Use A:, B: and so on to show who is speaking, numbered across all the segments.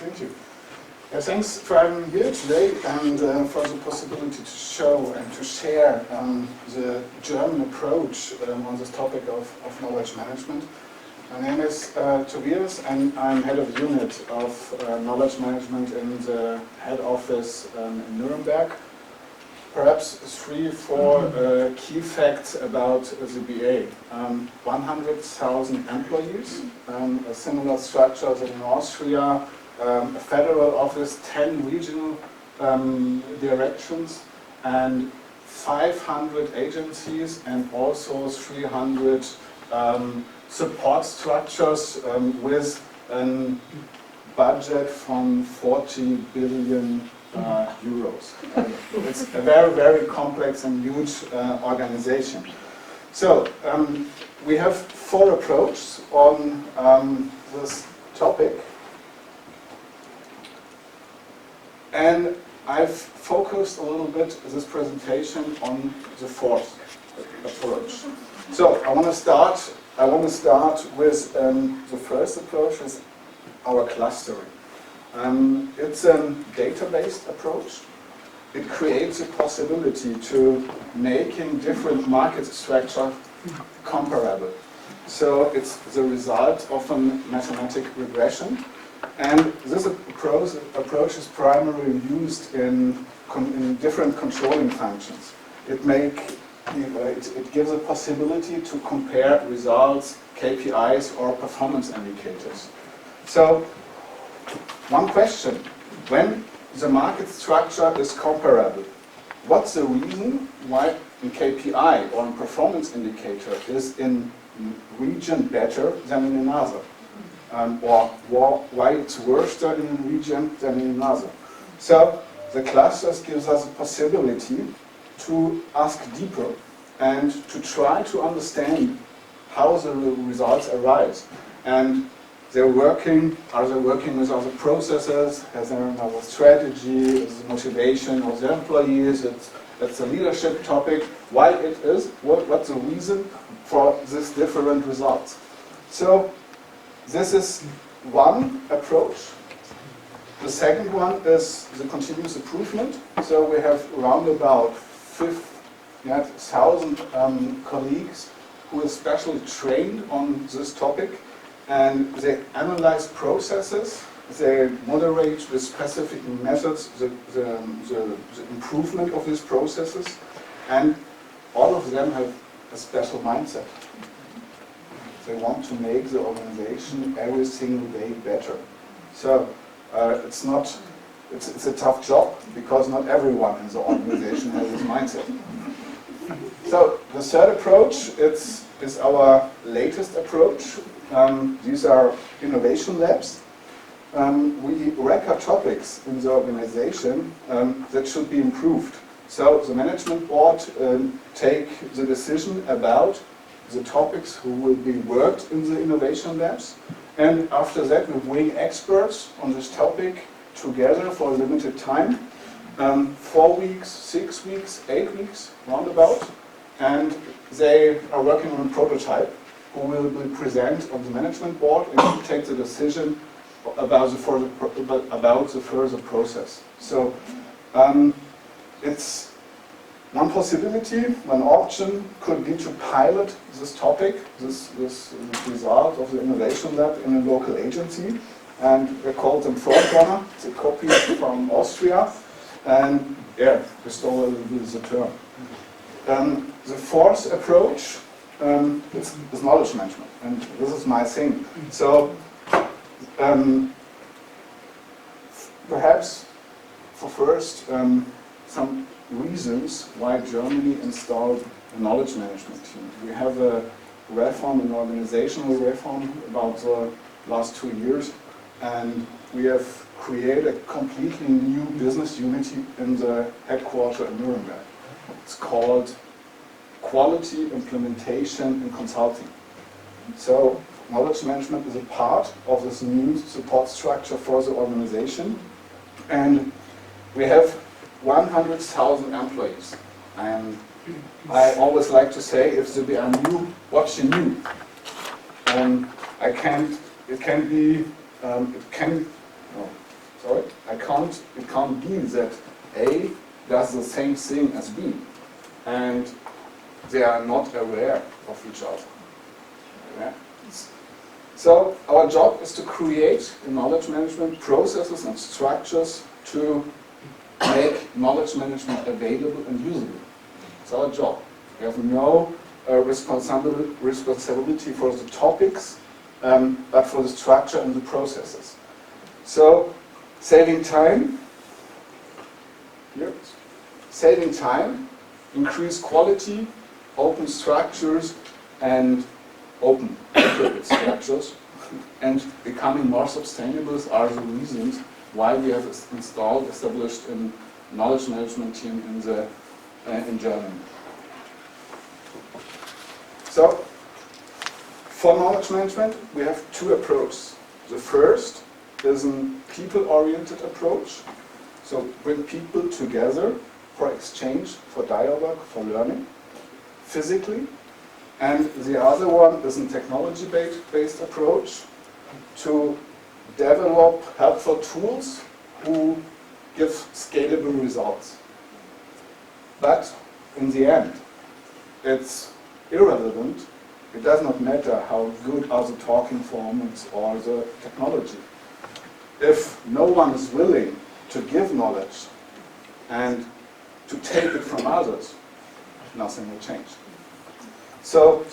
A: Thank you. Thanks for having me here today and for the possibility to show and to share the German approach on this topic of knowledge management. My name is Tobias and I'm head of unit of knowledge management in the head office in Nuremberg. Perhaps 3-4 key facts about the BA. 100,000 employees, a similar structure as in Austria, a federal office, 10 regional directions, and 500 agencies, and also 300 support structures with a budget from 40 billion euros. It's a very, very complex and huge organization. So we have 4 approaches on this topic. And I've focused a little bit this presentation on the 4th approach. So I want to start with the first approach, is our clustering. It's a data-based approach. It creates a possibility to making different market structure comparable. So it's the result of a mathematical regression. And this approach is primarily used in different controlling functions. It gives a possibility to compare results, KPIs, or performance indicators. So, one question: when the market structure is comparable, what's the reason why a KPI or a performance indicator is in region better than in another? Or why it's worse in a region than in another. So the clusters gives us a possibility to ask deeper and to try to understand how the results arise. And are they working with other processes? Has there another strategy? Is the motivation of the employees? It's a leadership topic. Why it is? What's the reason for this different results? So this is one approach. The second one is the continuous improvement. So we have around about 1,000 colleagues who are specially trained on this topic, and they analyze processes, they moderate with specific methods the improvement of these processes, and all of them have a special mindset. They want to make the organization every single day better. So it's a tough job because not everyone in the organization has this mindset. So the third approach is our latest approach. These are innovation labs. We record topics in the organization that should be improved. So the management board take the decision about the topics who will be worked in the innovation labs, and after that we bring experts on this topic together for a limited time, 4 weeks, 6 weeks, 8 weeks, roundabout, and they are working on a prototype who will be present on the management board and will take the decision about the further process. So it's one possibility, one option could be to pilot this topic, this result of the innovation lab in a local agency, and we call them Frontrunner. It's a copy from Austria, and yeah, we stole a little bit the term. The fourth approach is knowledge management, and this is my thing. So perhaps for first some reasons why Germany installed a knowledge management team. We have a reform, an organizational reform about the last 2 years, and we have created a completely new business unit in the headquarters in Nuremberg. It's called Quality Implementation and Consulting. So knowledge management is a part of this new support structure for the organization, and we have 100,000 employees. And I always like to say, if they are new, what's new? can't be that A does the same thing as B, and they are not aware of each other. Yeah? So our job is to create knowledge management processes and structures to make knowledge management available and usable. It's our job. We have no responsibility for the topics, but for the structure and the processes. So, saving time, increase quality, open structures, and open structures, and becoming more sustainable are the reasons why we have established a knowledge management team in Germany. So, for knowledge management, we have two approaches. The first is a people-oriented approach. So, bring people together for exchange, for dialogue, for learning, physically. And the other one is a technology-based approach to develop helpful tools who give scalable results. But in the end, it's irrelevant. It does not matter how good are the talking formats or the technology. If no one is willing to give knowledge and to take it from others, nothing will change. So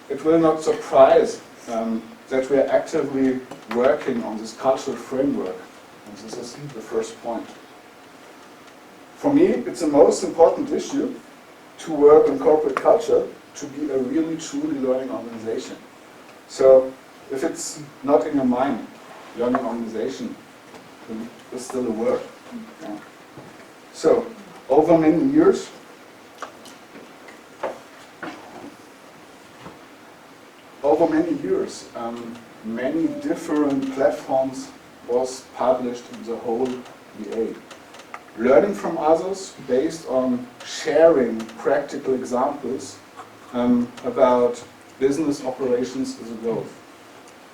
A: it will not surprise that we are actively working on this cultural framework. And this is the first point. For me, it's the most important issue to work in corporate culture to be a really, truly learning organization. So if it's not in your mind, learning organization is still a word. Yeah. So, over many years, many different platforms was published in the whole BA. Learning from others based on sharing practical examples about business operations is a goal.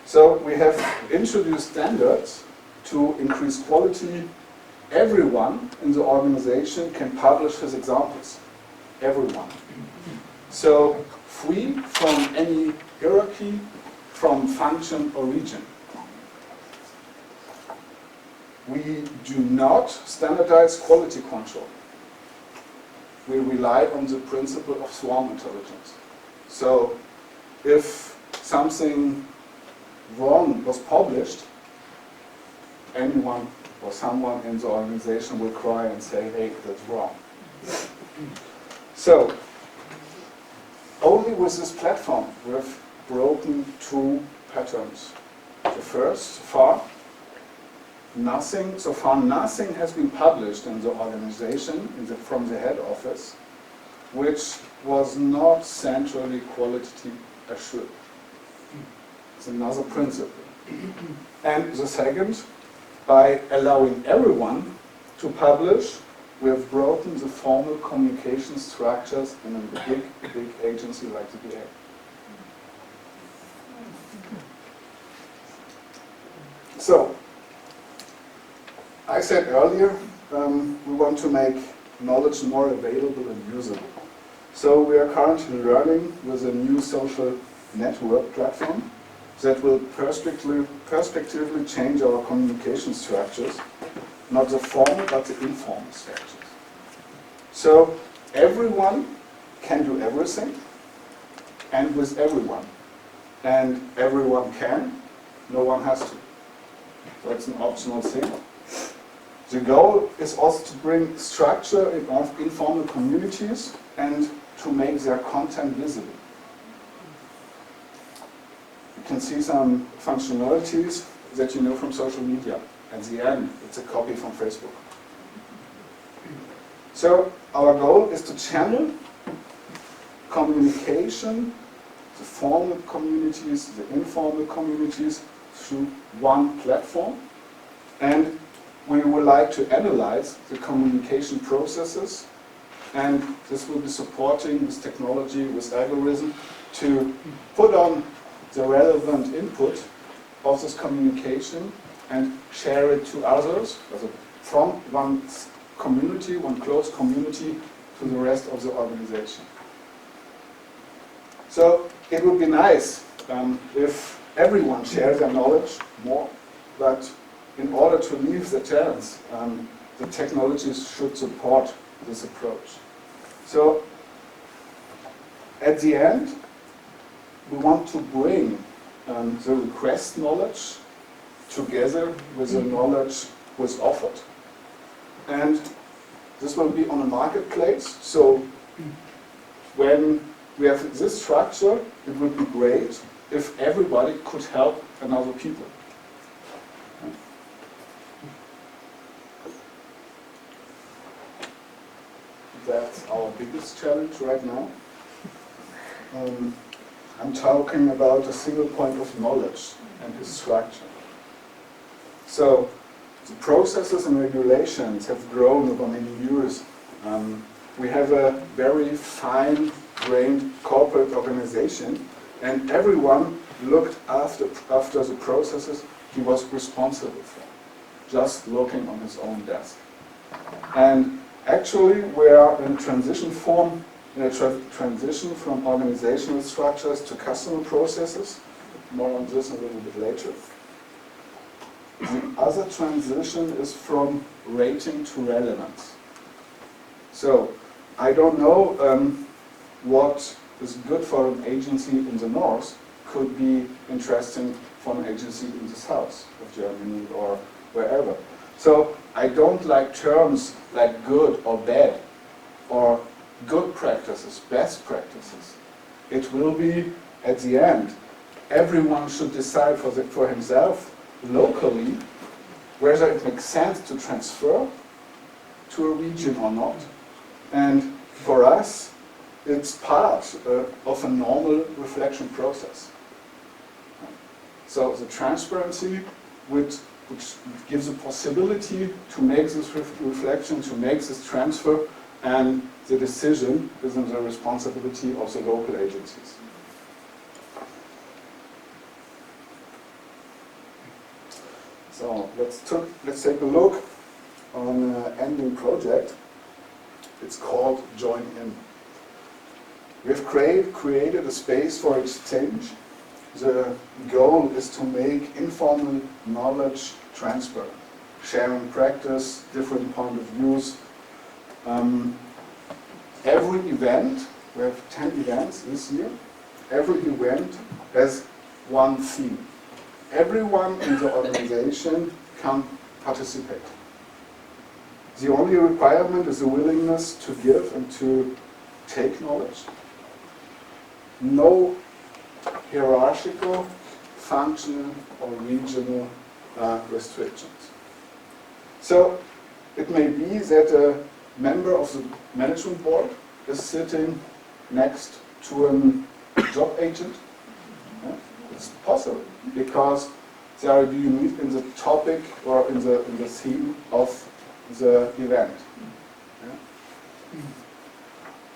A: So we have introduced standards to increase quality. Everyone in the organization can publish his examples. Everyone. So free from any hierarchy, from function or region. We do not standardize quality control. We rely on the principle of swarm intelligence. So if something wrong was published, anyone or someone in the organization will cry and say, hey, that's wrong. So only with this platform we've broken two patterns. The first, so far nothing has been published in the organization from the head office which was not centrally quality assured. It's another principle. And the second, by allowing everyone to publish, we have broken the formal communication structures in a big agency like the BA. So, I said earlier, we want to make knowledge more available and usable. So we are currently learning with a new social network platform that will perspectively change our communication structures, not the formal but the informal structures. So everyone can do everything, and with everyone. And everyone can, no one has to. So it's an optional thing. The goal is also to bring structure in informal communities and to make their content visible. You can see some functionalities that you know from social media. At the end, it's a copy from Facebook. So our goal is to channel communication, the formal communities, the informal communities, through one platform. And we would like to analyze the communication processes, and this will be supporting this technology with algorithm to put on the relevant input of this communication and share it to others, also from one community, one close community, to the rest of the organization. So it would be nice if everyone shared their knowledge more, but in order to leave the chance, the technologies should support this approach. So at the end, we want to bring the request knowledge together with the knowledge was offered. And this will be on a marketplace, so when we have this structure, it would be great if everybody could help another people. That's our biggest challenge right now. I'm talking about a single point of knowledge and its structure. So the processes and regulations have grown over many years. We have a very fine-grained corporate organization, and everyone looked after the processes he was responsible for, just looking on his own desk. And actually, we are in a transition from organizational structures to customer processes. More on this a little bit later. The other transition is from rating to relevance. So, I don't know what is good for an agency in the north could be interesting for an agency in the south of Germany or wherever. So, I don't like terms like good or bad, or good practices, best practices. It will be, at the end, everyone should decide for himself locally whether it makes sense to transfer to a region or not. And for us, it's part of a normal reflection process. So the transparency which gives a possibility to make this reflection, to make this transfer, and the decision is in the responsibility of the local agencies. So let's take a look on an ending project. It's called Join In. We've created a space for exchange. The goal is to make informal knowledge transparent, sharing practice, different point of views. Every event, we have 10 events this year, every event has one theme. Everyone in the organization can participate. The only requirement is the willingness to give and to take knowledge. No hierarchical, functional, or regional restrictions. So it may be that a member of the management board is sitting next to a job agent. Yeah? It's possible because they are unique in the topic or in the theme of the event. Yeah?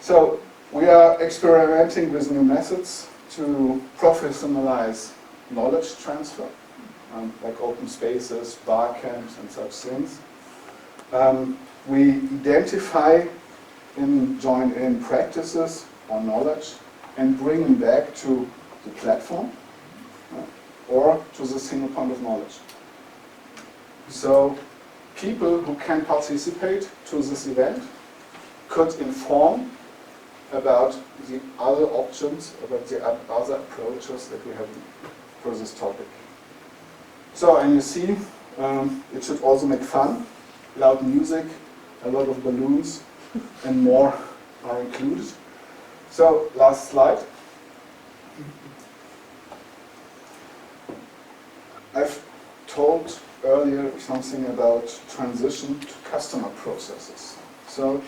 A: So we are experimenting with new methods to professionalize knowledge transfer, like open spaces, bar camps, and such things. We identify and join in practices or knowledge and bring them back to the platform or to the single point of knowledge. So people who can participate to this event could inform about the other options, about the other approaches that we have for this topic. So, and you see, it should also make fun, loud music, a lot of balloons, and more are included. So, last slide. I've told earlier something about transition to customer processes. So,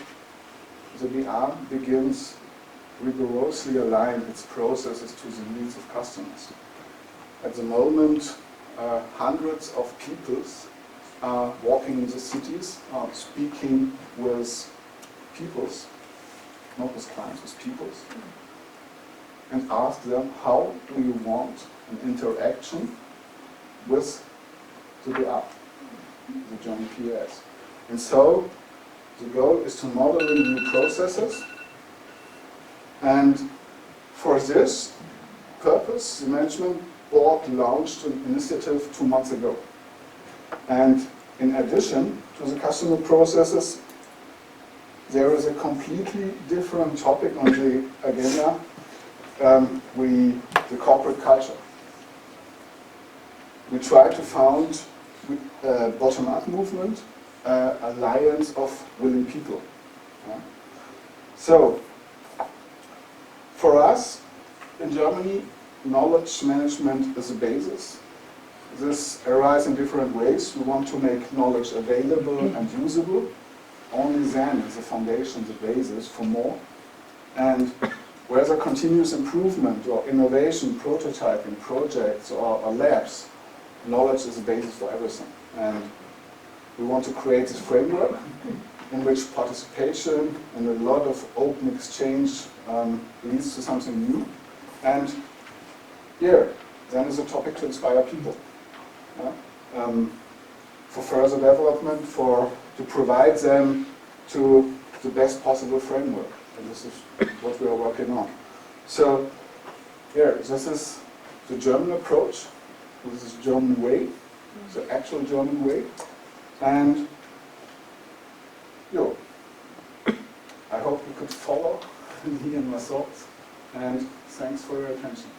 A: the BR begins rigorously align its processes to the needs of customers. At the moment, hundreds of peoples are walking in the cities, are speaking with peoples, not with clients, with peoples, and ask them, how do you want an interaction with the BR, the German POS? And so the goal is to model new processes. And for this purpose, the management board launched an initiative 2 months ago. And in addition to the customer processes, there is a completely different topic on the agenda, the corporate culture. We try to found a bottom-up movement, alliance of willing people. Yeah? So, for us, in Germany, knowledge management is a basis. This arises in different ways. We want to make knowledge available and usable. Only then is the foundation, the basis for more. And whether continuous improvement or innovation, prototyping, projects or labs, knowledge is the basis for everything. And we want to create this framework in which participation and a lot of open exchange leads to something new. And here, then is a topic to inspire people. Yeah? For further development, to provide them to the best possible framework. And this is what we are working on. So, here, this is the German approach. This is the German way, the actual German way. And, I hope you could follow me and my thoughts. And thanks for your attention.